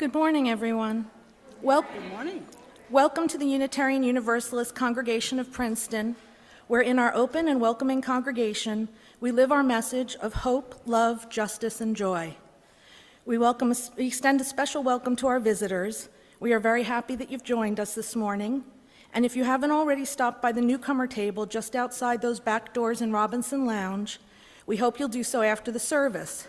Good morning, everyone. Good morning. Welcome to the Unitarian Universalist Congregation of Princeton, where in our open and welcoming congregation, we live our message of hope, love, justice, and joy. We extend a special welcome to our visitors. We are very happy that you've joined us this morning. And if you haven't already stopped by the newcomer table just outside those back doors in Robinson Lounge, we hope you'll do so after the service.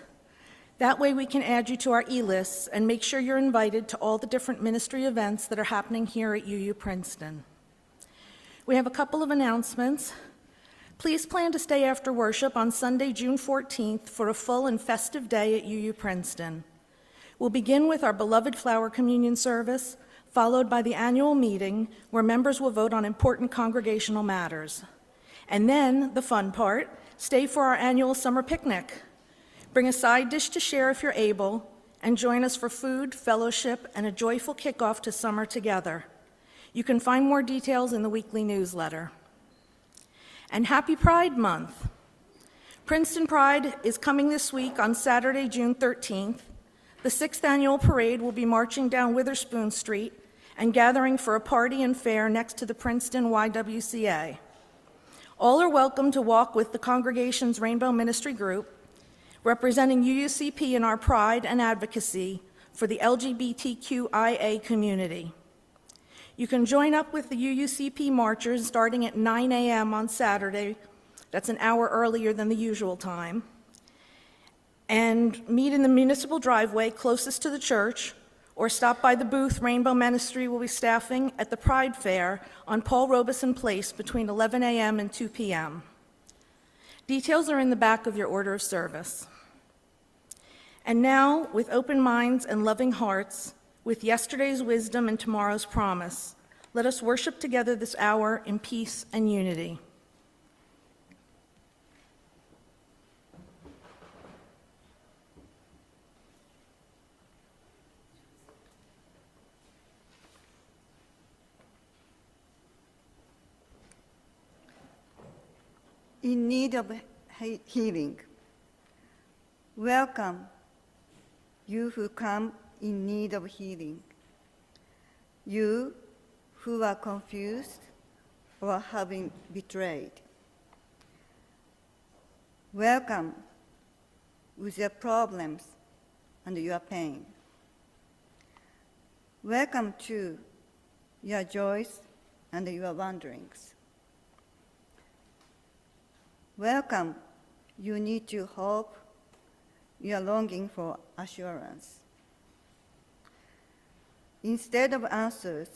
That way we can add you to our e-lists and make sure you're invited to all the different ministry events that are happening here at UU Princeton. We have a couple of announcements. Please plan to stay after worship on Sunday, June 14th for a full and festive day at UU Princeton. We'll begin with our beloved flower communion service, followed by the annual meeting where members will vote on important congregational matters. And then, the fun part, stay for our annual summer picnic. Bring a side dish to share if you're able, and join us for food, fellowship, and a joyful kickoff to summer together. You can find more details in the weekly newsletter. And happy Pride Month. Princeton Pride is coming this week on Saturday, June 13th. The 6th annual parade will be marching down Witherspoon Street and gathering for a party and fair next to the Princeton YWCA. All are welcome to walk with the congregation's Rainbow Ministry group, representing UUCP in our pride and advocacy for the LGBTQIA community. You can join up with the UUCP marchers starting at 9 a.m. on Saturday. That's an hour earlier than the usual time. And meet in the municipal driveway closest to the church, or stop by the booth Rainbow Ministry will be staffing at the Pride Fair on Paul Robeson Place between 11 a.m. and 2 p.m. Details are in the back of your order of service. And now, with open minds and loving hearts, with yesterday's wisdom and tomorrow's promise, let us worship together this hour in peace and unity. In need of healing. Welcome, you who come in need of healing. You who are confused or have been betrayed. Welcome with your problems and your pain. Welcome to your joys and your wanderings. Welcome, you need to hope, you are longing for assurance. Instead of answers,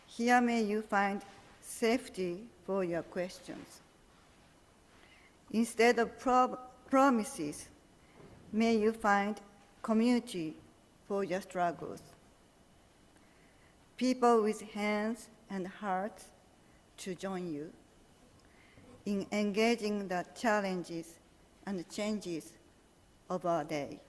here may you find safety for your questions. Instead of promises, may you find community for your struggles. People with hands and hearts to join you in engaging the challenges and changes of our day.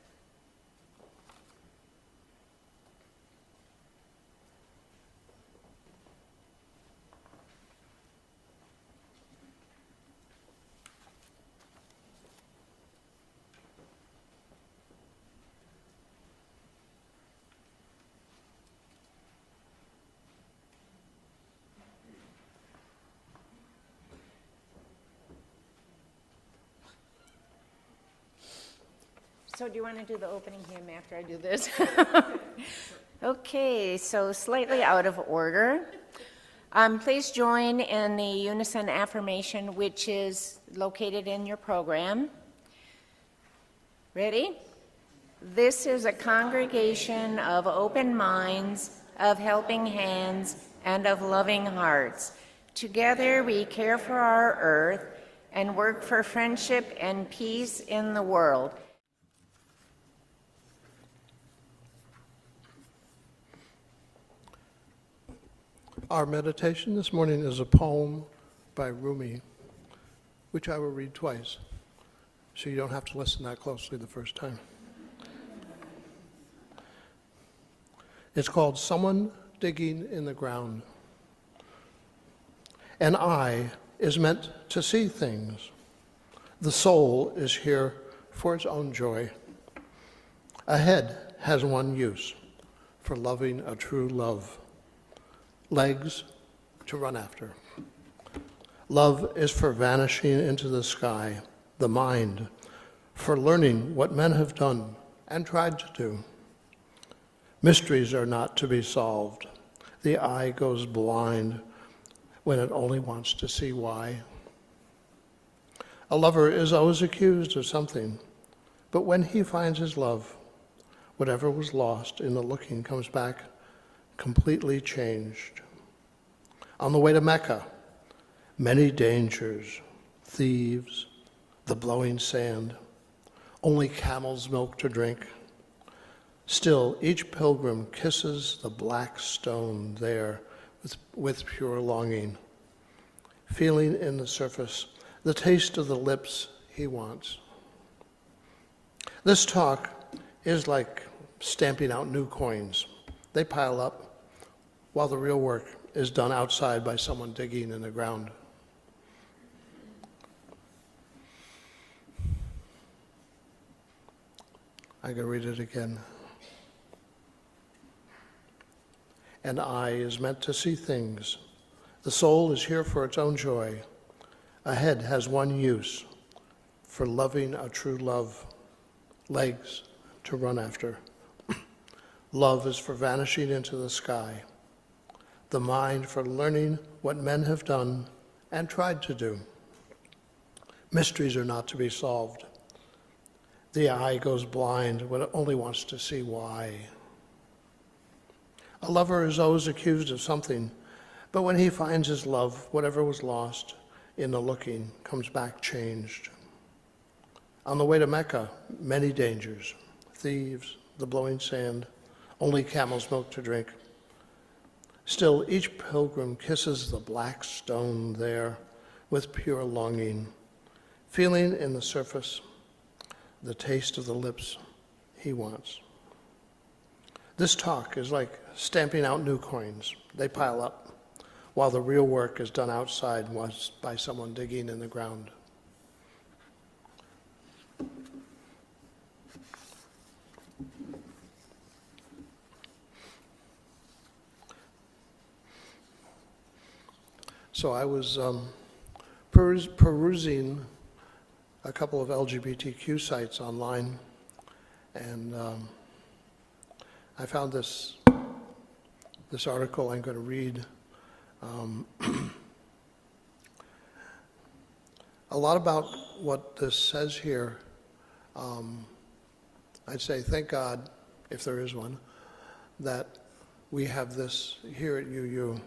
So do you want to do the opening hymn after I do this? Okay, so slightly out of order. Please join in the unison affirmation, which is located in your program. Ready? This is a congregation of open minds, of helping hands, and of loving hearts. Together we care for our earth and work for friendship and peace in the world. Our meditation this morning is a poem by Rumi, which I will read twice, so you don't have to listen that closely the first time. It's called Someone Digging in the Ground. An eye is meant to see things. The soul is here for its own joy. A head has one use, for loving a true love. Legs to run after. Love is for vanishing into the sky, the mind, for learning what men have done and tried to do. Mysteries are not to be solved. The eye goes blind when it only wants to see why. A lover is always accused of something, but when he finds his love, whatever was lost in the looking comes back completely changed. On the way to Mecca, many dangers, thieves, the blowing sand, only camel's milk to drink. Still, each pilgrim kisses the black stone there with pure longing, feeling in the surface the taste of the lips he wants. This talk is like stamping out new coins. They pile up while the real work is done outside by someone digging in the ground. I can read it again. An eye is meant to see things. The soul is here for its own joy. A head has one use, for loving a true love. Legs to run after. Love is for vanishing into the sky. The mind for learning what men have done and tried to do. Mysteries are not to be solved. The eye goes blind when it only wants to see why. A lover is always accused of something, but when he finds his love, whatever was lost in the looking comes back changed. On the way to Mecca, many dangers, thieves, the blowing sand, only camel's milk to drink. Still, each pilgrim kisses the black stone there with pure longing, feeling in the surface the taste of the lips he wants. This talk is like stamping out new coins. They pile up, while the real work is done outside by someone digging in the ground. So I was perusing a couple of LGBTQ sites online, and I found this article I'm going to read. A lot about what this says here, I'd say thank God, if there is one, that we have this here at UU.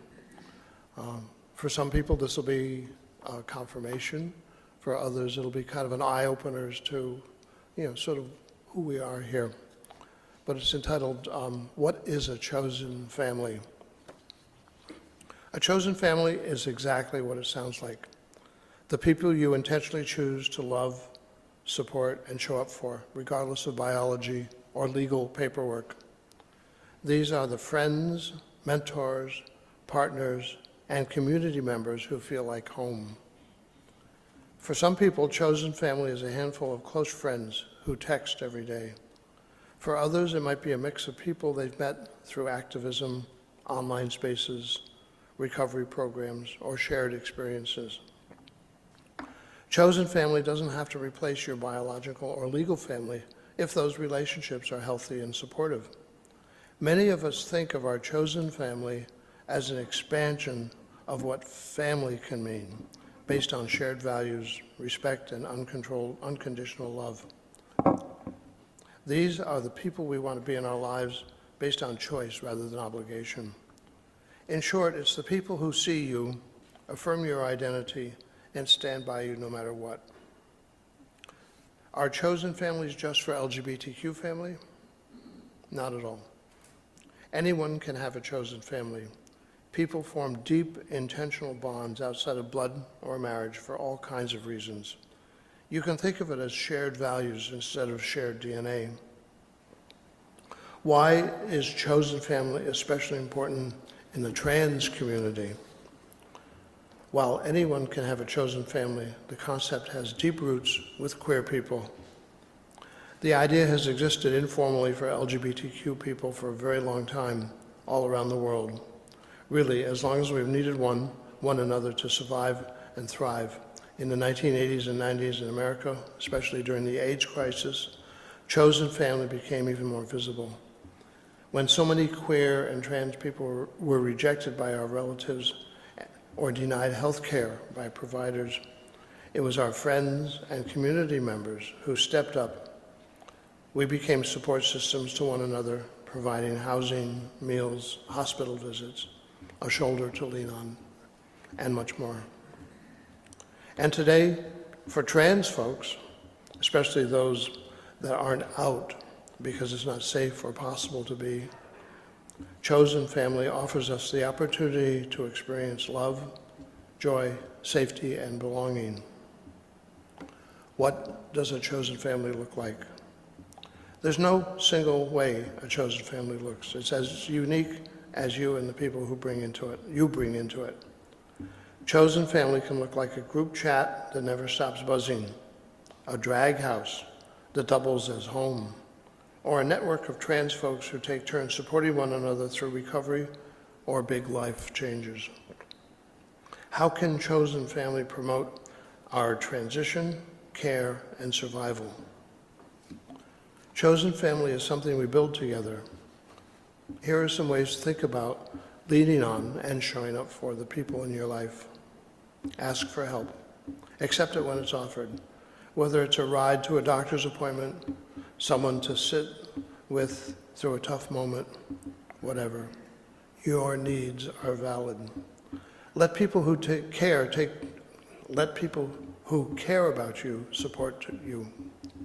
For some people, this will be a confirmation. For others, it'll be kind of an eye-opener as to, sort of who we are here. But it's entitled, What is a Chosen Family? A chosen family is exactly what it sounds like. The people you intentionally choose to love, support, and show up for, regardless of biology or legal paperwork. These are the friends, mentors, partners, and community members who feel like home. For some people, chosen family is a handful of close friends who text every day. For others, it might be a mix of people they've met through activism, online spaces, recovery programs, or shared experiences. Chosen family doesn't have to replace your biological or legal family if those relationships are healthy and supportive. Many of us think of our chosen family as an expansion of what family can mean, based on shared values, respect, and unconditional love. These are the people we want to be in our lives based on choice rather than obligation. In short, it's the people who see you, affirm your identity, and stand by you no matter what. Are chosen families just for LGBTQ family? Not at all. Anyone can have a chosen family. People form deep, intentional bonds outside of blood or marriage for all kinds of reasons. You can think of it as shared values instead of shared DNA. Why is chosen family especially important in the trans community? While anyone can have a chosen family, the concept has deep roots with queer people. The idea has existed informally for LGBTQ people for a very long time, all around the world. Really, as long as we've needed one another to survive and thrive. In the 1980s and 90s in America, especially during the AIDS crisis, chosen family became even more visible. When so many queer and trans people were rejected by our relatives or denied health care by providers, it was our friends and community members who stepped up. We became support systems to one another, providing housing, meals, hospital visits, a shoulder to lean on, and much more. And today, for trans folks, especially those that aren't out because it's not safe or possible to be, chosen family offers us the opportunity to experience love, joy, safety, and belonging. What does a chosen family look like? There's no single way a chosen family looks. It's as unique as you and the people who bring into it. Chosen family can look like a group chat that never stops buzzing, a drag house that doubles as home, or a network of trans folks who take turns supporting one another through recovery or big life changes. How can chosen family promote our transition, care, and survival? Chosen family is something we build together. Here are some ways to think about leaning on and showing up for the people in your life. Ask for help. Accept it when it's offered. Whether it's a ride to a doctor's appointment, someone to sit with through a tough moment, whatever. Your needs are valid. Let people who care about you support you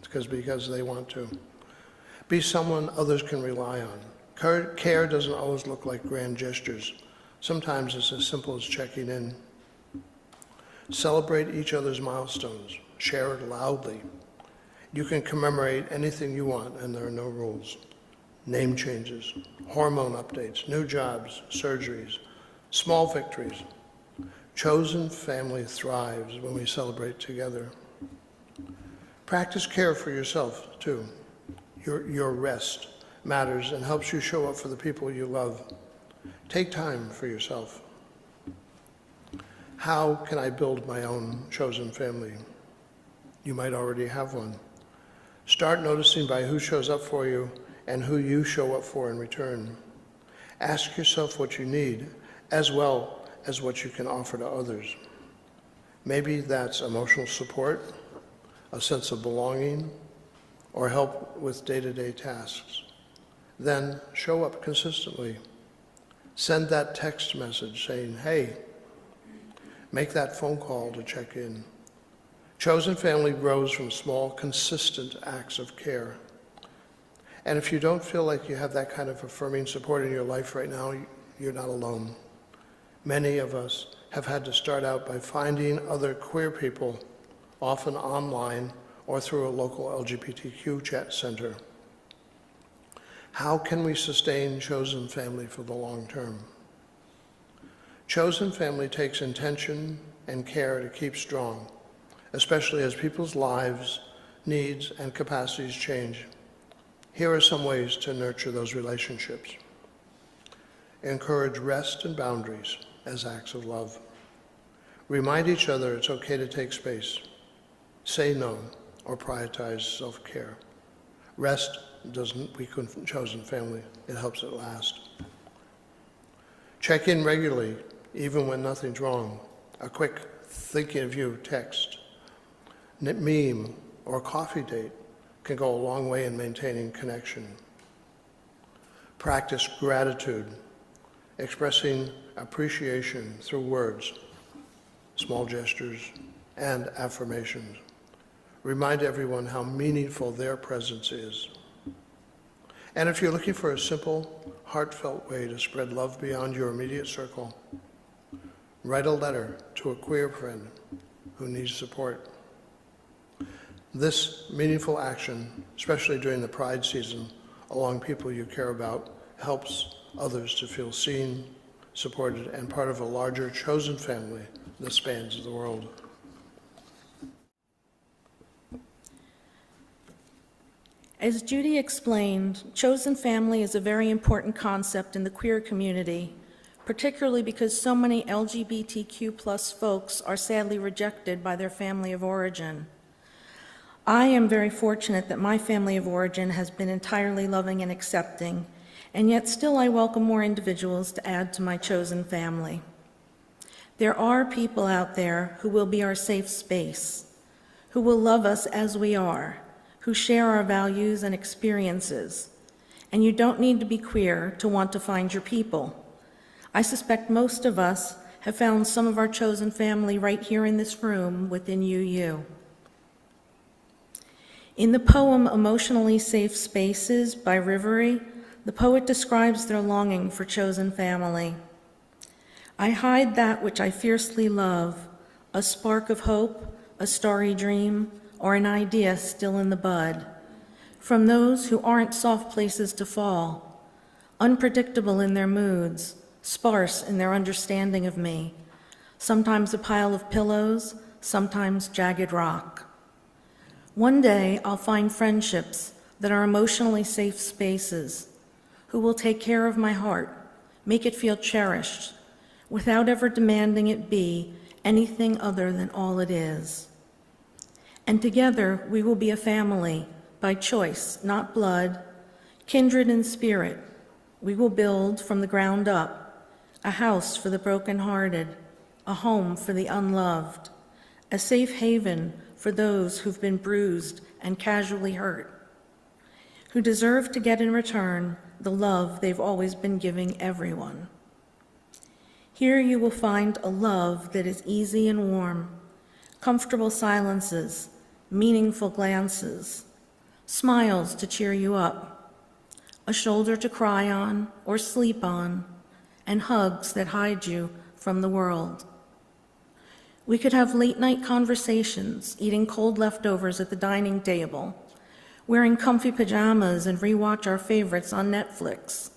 because they want to. Be someone others can rely on. Care doesn't always look like grand gestures. Sometimes it's as simple as checking in. Celebrate each other's milestones. Share it loudly. You can commemorate anything you want, and there are no rules. Name changes, hormone updates, new jobs, surgeries, small victories. Chosen family thrives when we celebrate together. Practice care for yourself, too. Your rest matters and helps you show up for the people you love. Take time for yourself. How can I build my own chosen family? You might already have one. Start noticing by who shows up for you and who you show up for in return. Ask yourself what you need, as well as what you can offer to others. Maybe that's emotional support, a sense of belonging, or help with day-to-day tasks. Then show up consistently. Send that text message saying, hey. Make that phone call to check in. Chosen family grows from small, consistent acts of care. And if you don't feel like you have that kind of affirming support in your life right now, you're not alone. Many of us have had to start out by finding other queer people, often online or through a local LGBTQ chat center. How can we sustain chosen family for the long term? Chosen family takes intention and care to keep strong, especially as people's lives, needs, and capacities change. Here are some ways to nurture those relationships. Encourage rest and boundaries as acts of love. Remind each other it's okay to take space. Say no or prioritize self-care. Rest doesn't weaken chosen family. It helps it last. Check in regularly, even when nothing's wrong. A quick thinking of you text, meme, or coffee date can go a long way in maintaining connection. Practice gratitude, expressing appreciation through words, small gestures, and affirmations. Remind everyone how meaningful their presence is. And if you're looking for a simple, heartfelt way to spread love beyond your immediate circle, write a letter to a queer friend who needs support. This meaningful action, especially during the Pride season, along people you care about, helps others to feel seen, supported, and part of a larger chosen family that spans the world. As Judy explained, chosen family is a very important concept in the queer community, particularly because so many LGBTQ+ folks are sadly rejected by their family of origin. I am very fortunate that my family of origin has been entirely loving and accepting, and yet still I welcome more individuals to add to my chosen family. There are people out there who will be our safe space, who will love us as we are, who share our values and experiences. And you don't need to be queer to want to find your people. I suspect most of us have found some of our chosen family right here in this room within UU. In the poem Emotionally Safe Spaces by Rivery, the poet describes their longing for chosen family. I hide that which I fiercely love, a spark of hope, a starry dream, or an idea still in the bud, from those who aren't soft places to fall, unpredictable in their moods, sparse in their understanding of me, sometimes a pile of pillows, sometimes jagged rock. One day I'll find friendships that are emotionally safe spaces, who will take care of my heart, make it feel cherished, without ever demanding it be anything other than all it is. And together we will be a family by choice, not blood, kindred in spirit. We will build from the ground up a house for the brokenhearted, a home for the unloved, a safe haven for those who've been bruised and casually hurt, who deserve to get in return the love they've always been giving everyone. Here you will find a love that is easy and warm, comfortable silences, meaningful glances, smiles to cheer you up, a shoulder to cry on or sleep on, and hugs that hide you from the world. We could have late-night conversations, eating cold leftovers at the dining table, wearing comfy pajamas and rewatch our favorites on Netflix,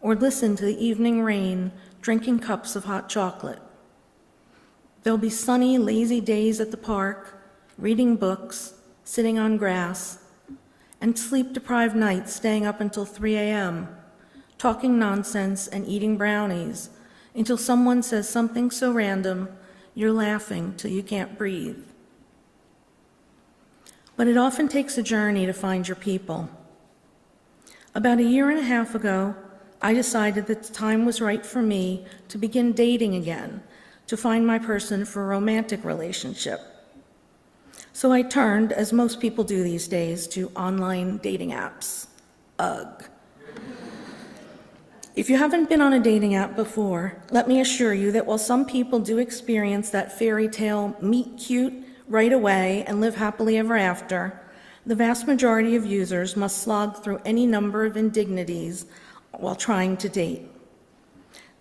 or listen to the evening rain, drinking cups of hot chocolate. There'll be sunny, lazy days at the park, reading books, sitting on grass, and sleep-deprived nights staying up until 3 a.m., talking nonsense and eating brownies until someone says something so random you're laughing till you can't breathe. But it often takes a journey to find your people. About 1.5 years ago, I decided that the time was right for me to begin dating again, to find my person for a romantic relationship. So I turned, as most people do these days, to online dating apps. Ugh. If you haven't been on a dating app before, let me assure you that while some people do experience that fairy tale meet cute right away and live happily ever after, the vast majority of users must slog through any number of indignities while trying to date.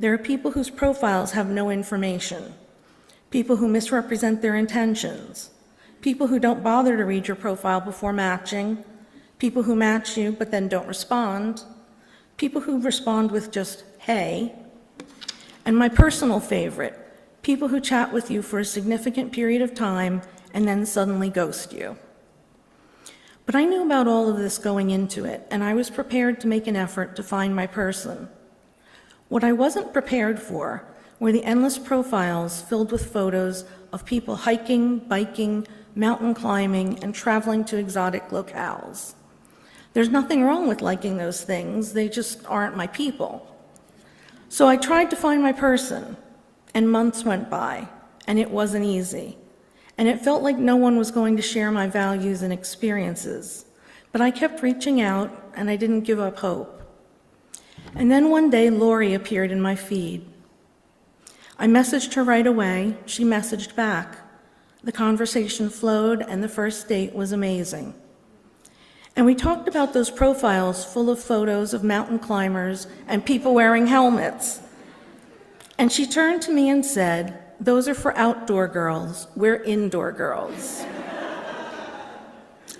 There are people whose profiles have no information, people who misrepresent their intentions, people who don't bother to read your profile before matching, people who match you but then don't respond, people who respond with just, hey, and my personal favorite, people who chat with you for a significant period of time and then suddenly ghost you. But I knew about all of this going into it, and I was prepared to make an effort to find my person. What I wasn't prepared for were the endless profiles filled with photos of people hiking, biking, mountain climbing, and traveling to exotic locales. There's nothing wrong with liking those things, they just aren't my people. So I tried to find my person, and months went by, and it wasn't easy. And it felt like no one was going to share my values and experiences. But I kept reaching out, and I didn't give up hope. And then one day, Lori appeared in my feed. I messaged her right away, she messaged back. The conversation flowed, and the first date was amazing. And we talked about those profiles full of photos of mountain climbers and people wearing helmets. And she turned to me and said, "Those are for outdoor girls, we're indoor girls."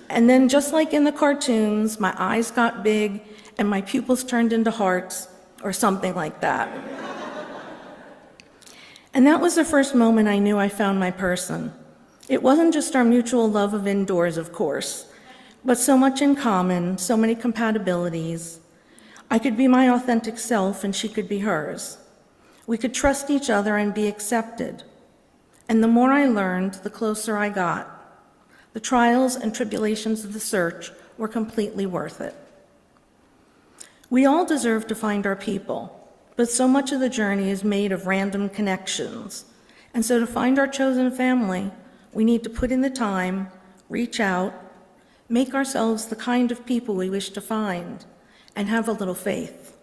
And then just like in the cartoons, my eyes got big and my pupils turned into hearts, or something like that. And that was the first moment I knew I found my person. It wasn't just our mutual love of indoors, of course. but so much in common, so many compatibilities. I could be my authentic self and she could be hers. We could trust each other and be accepted. And the more I learned, the closer I got. The trials and tribulations of the search were completely worth it. We all deserve to find our people, but so much of the journey is made of random connections. And so to find our chosen family, we need to put in the time, reach out, make ourselves the kind of people we wish to find, and have a little faith.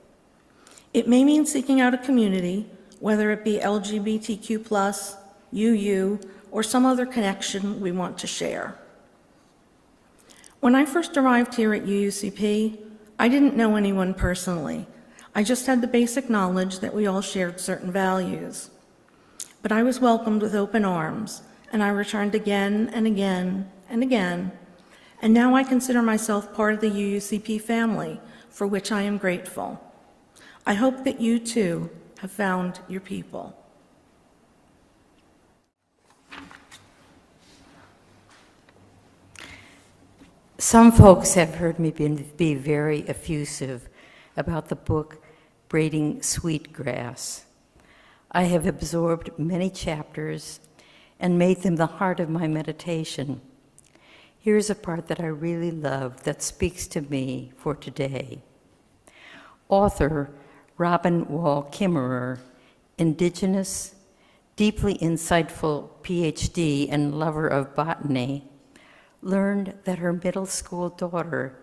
It may mean seeking out a community, whether it be LGBTQ+, UU, or some other connection we want to share. When I first arrived here at UUCP, I didn't know anyone personally. I just had the basic knowledge that we all shared certain values. But I was welcomed with open arms, and I returned again and again and again, and now I consider myself part of the UUCP family, for which I am grateful. I hope that you too have found your people. Some folks have heard me be very effusive about the book Braiding Sweetgrass. I have absorbed many chapters and made them the heart of my meditation. Here's a part that I really love that speaks to me for today. Author Robin Wall Kimmerer, Indigenous, deeply insightful PhD and lover of botany, learned that her middle school daughter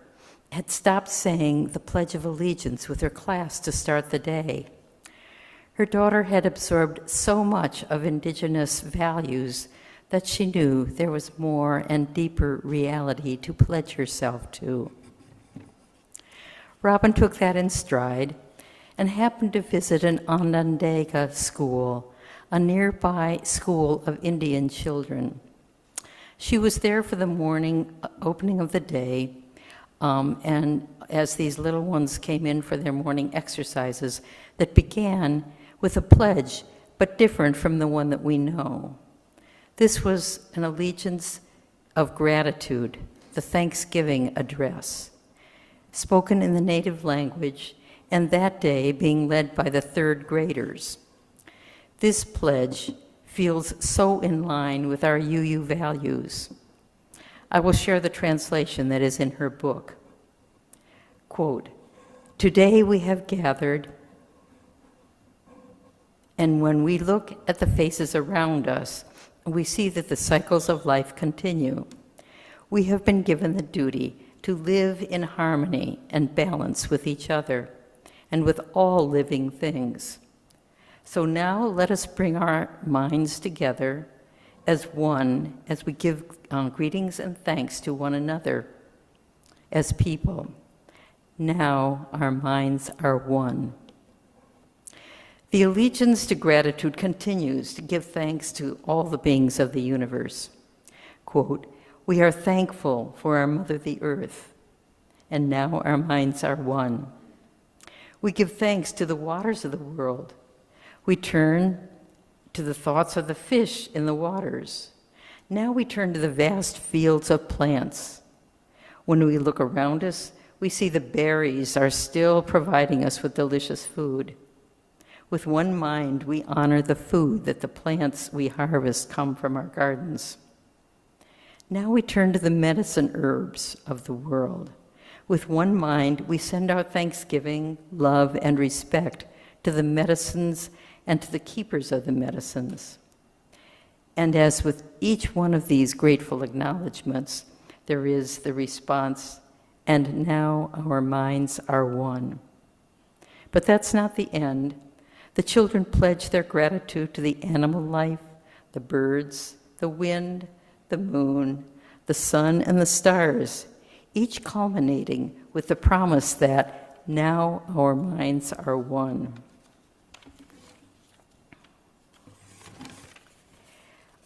had stopped saying the Pledge of Allegiance with her class to start the day. Her daughter had absorbed so much of Indigenous values that she knew there was more and deeper reality to pledge herself to. Robin took that in stride and happened to visit an Onondaga school, a nearby school of Indian children. She was there for the morning opening of the day, and as these little ones came in for their morning exercises that began with a pledge, but different from the one that we know. This was an allegiance of gratitude, the Thanksgiving address, spoken in the native language, and that day being led by the third graders. This pledge feels so in line with our UU values. I will share the translation that is in her book. Quote, "Today we have gathered, and when we look at the faces around us, we see that the cycles of life continue. We have been given the duty to live in harmony and balance with each other and with all living things. So now let us bring our minds together as one, as we give greetings and thanks to one another as people. Now our minds are one." The allegiance to gratitude continues to give thanks to all the beings of the universe. Quote, "We are thankful for our mother, the earth, and now our minds are one. We give thanks to the waters of the world. We turn to the thoughts of the fish in the waters. Now we turn to the vast fields of plants. When we look around us, we see the berries are still providing us with delicious food. With one mind, we honor the food that the plants we harvest come from our gardens. Now we turn to the medicine herbs of the world. With one mind, we send our thanksgiving, love, and respect to the medicines and to the keepers of the medicines. And as with each one of these grateful acknowledgments, there is the response, and now our minds are one." But that's not the end. The children pledge their gratitude to the animal life, the birds, the wind, the moon, the sun, and the stars, each culminating with the promise that now our minds are one.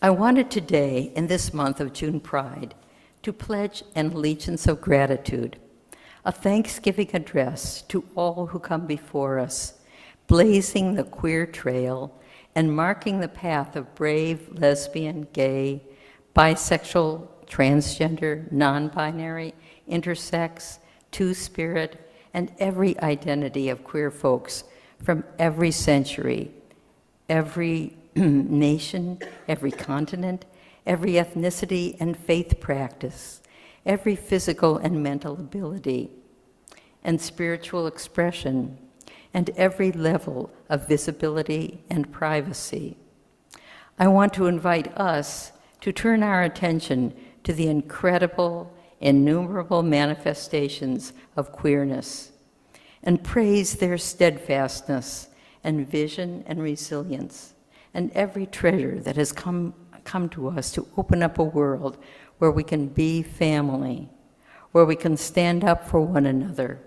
I wanted today, in this month of June Pride, to pledge an allegiance of gratitude, a Thanksgiving address to all who come before us, blazing the queer trail and marking the path of brave lesbian, gay, bisexual, transgender, non-binary, intersex, two-spirit, and every identity of queer folks from every century, every nation, every continent, every ethnicity and faith practice, every physical and mental ability and spiritual expression, and every level of visibility and privacy. I want to invite us to turn our attention to the incredible, innumerable manifestations of queerness and praise their steadfastness and vision and resilience, and every treasure that has come to us to open up a world where we can be family, where we can stand up for one another,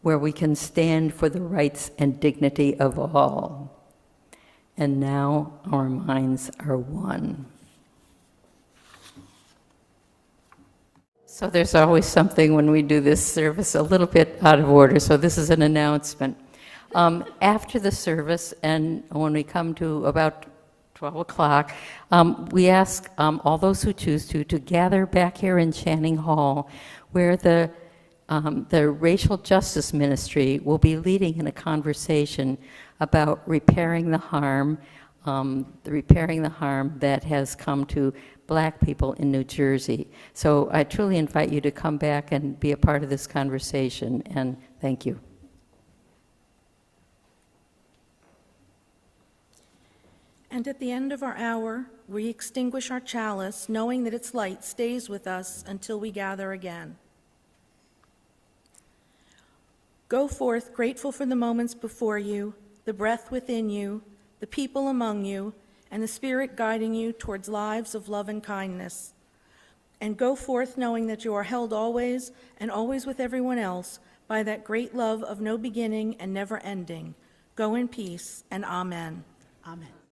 where we can stand for the rights and dignity of all. And now our minds are one. So there's always something when we do this service a little bit out of order, so this is an announcement. After the service, and when we come to about 12 o'clock, we ask all those who choose to gather back here in Channing Hall, where the Racial Justice Ministry will be leading in a conversation about repairing the harm that has come to Black people in New Jersey. So I truly invite you to come back and be a part of this conversation, and thank you. And at the end of our hour, we extinguish our chalice, knowing that its light stays with us until we gather again. Go forth grateful for the moments before you, the breath within you, the people among you, and the Spirit guiding you towards lives of love and kindness. And go forth knowing that you are held always and always with everyone else by that great love of no beginning and never ending. Go in peace, and amen. Amen.